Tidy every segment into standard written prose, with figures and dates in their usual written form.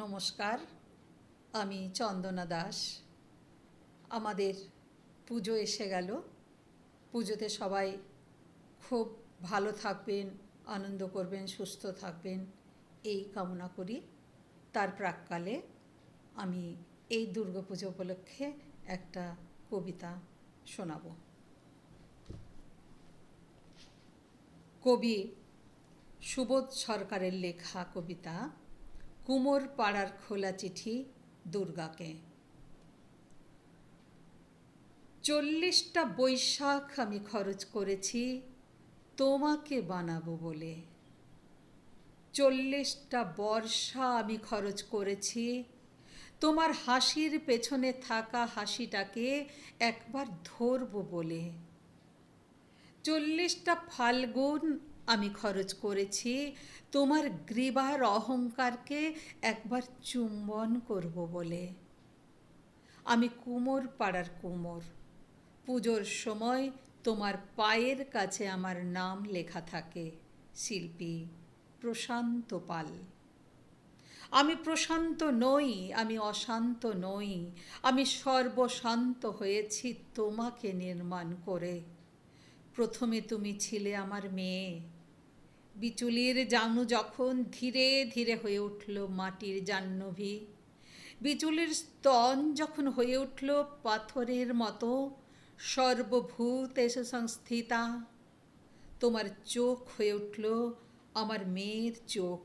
নমস্কার, আমি চন্দনা দাস। আমাদের পুজো এসে গেল। পুজোতে সবাই খুব ভালো থাকবেন, আনন্দ করবেন, সুস্থ থাকবেন এই কামনা করি। তার প্রাক্কালে আমি এই দুর্গাপুজো উপলক্ষে একটা কবিতা শোনাব। কবি সুবোধ সরকারের লেখা কবিতা কুমোর পাড়ার খোলা চিঠি দুর্গাকে। 40টা বৈশাখ আমি খরচ করেছি তোমাকে বানাবো বলে। 40টা বর্ষা আমি খরচ করেছি তোমার হাসির পেছনে থাকা হাসিটাকে একবার ধরবো বলে। 40টা ফাল্গুন আমি খরচ করেছি তোমার গ্রীবার অহংকারকে একবার চুম্বন করব বলে। আমি কুমোর পাড়ার কুমোর, পুজোর সময় তোমার পায়ের কাছে আমার নাম লেখা থাকে, শিল্পী প্রশান্ত পাল। আমি প্রশান্ত নই, আমি অশান্ত নই, আমি সর্বশান্ত হয়েছি তোমাকে নির্মাণ করে। প্রথমে তুমি ছিলে আমার মেয়ে। বিচুলির জানু যখন ধীরে ধীরে হয়ে উঠল মাটির জাহ্নবী, বিচুলির স্তন যখন হয়ে উঠল পাথরের মতো সর্বভূত এসে সংস্থিতা, তোমার চোখ হয়ে উঠল আমার মেয়ের চোখ।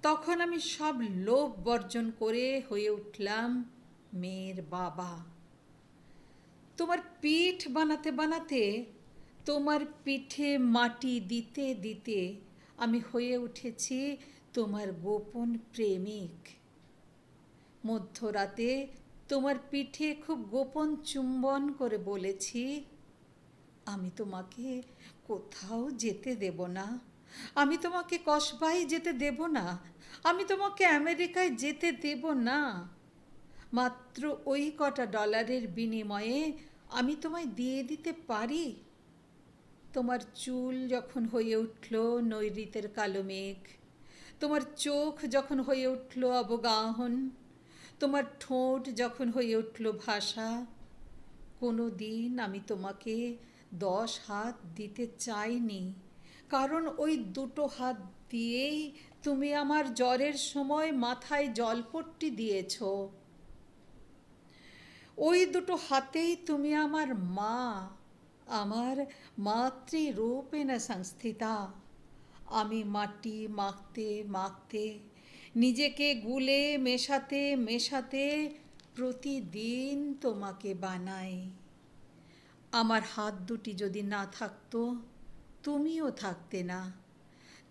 তখন আমি সব লোভ বর্জন করে হয়ে উঠলাম মেয়ের বাবা। তোমার পিঠ বানাতে বানাতে, তোমার পিঠে মাটি দিতে দিতে আমি হয়ে উঠেছি তোমার গোপন প্রেমিক। মধ্যরাতে তোমার পিঠে খুব গোপন চুম্বন করে বলেছি, আমি তোমাকে কোথাও যেতে দেব না, আমি তোমাকে কসবায় যেতে দেব না, আমি তোমাকে আমেরিকায় যেতে দেব না। মাত্র ওই কটা ডলারের বিনিময়ে আমি তোমায় দিয়ে দিতে পারি। তোমার চুল যখন হয়ে উঠল নৈঋতের কালো মেঘ, তোমার চোখ যখন হয়ে উঠল অবগাহন, তোমার ঠোঁট যখন হয়ে উঠল ভাষা, কোনো দিন আমি তোমাকে 10 হাত দিতে চাইনি, কারণ ওই দুটো হাত দিয়েই তুমি আমার জ্বরের সময় মাথায় জলপট্টি দিয়েছ। ওই দুটো হাতেই তুমি আমার মা, আমার মাতৃরূপেণ সংস্থিতা। আমি মাটি মাখতে মাখতে, নিজেকে গুলে মেশাতে মেশাতে প্রতিদিন তোমাকে বানাই। আমার হাত দুটি যদি না থাকতো তুমিও থাকতে না।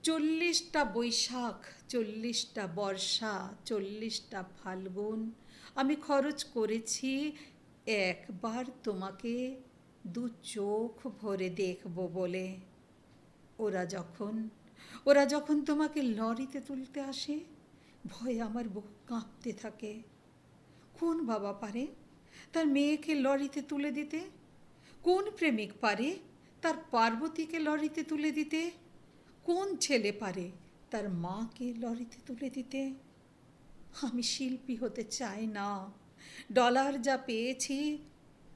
40টা বৈশাখ, 40টা বর্ষা, 40টা ফাল্গুন আমি খরচ করেছি একবার তোমাকে দু চোখ ভরে দেখব বলে। ওরা যখন তোমাকে লরিতে তুলতে আসে, ভয়ে আমার বুক কাঁপতে থাকে। কোন বাবা পারে তার মেয়েকে লরিতে তুলে দিতে? কোন প্রেমিক পারে তার পার্বতীকে লরিতে তুলে দিতে? কোন ছেলে পারে তার মাকে লরিতে তুলে দিতে? আমি শিল্পী হতে চাই না। ডলার যা পেয়েছি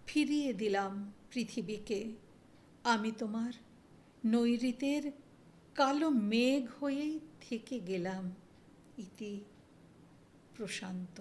ফিরিয়ে দিলাম পৃথিবীকে। আমি তোমার নৈঋতের কালো মেঘ হয়েই থেকে গেলাম। ইতি প্রশান্ত।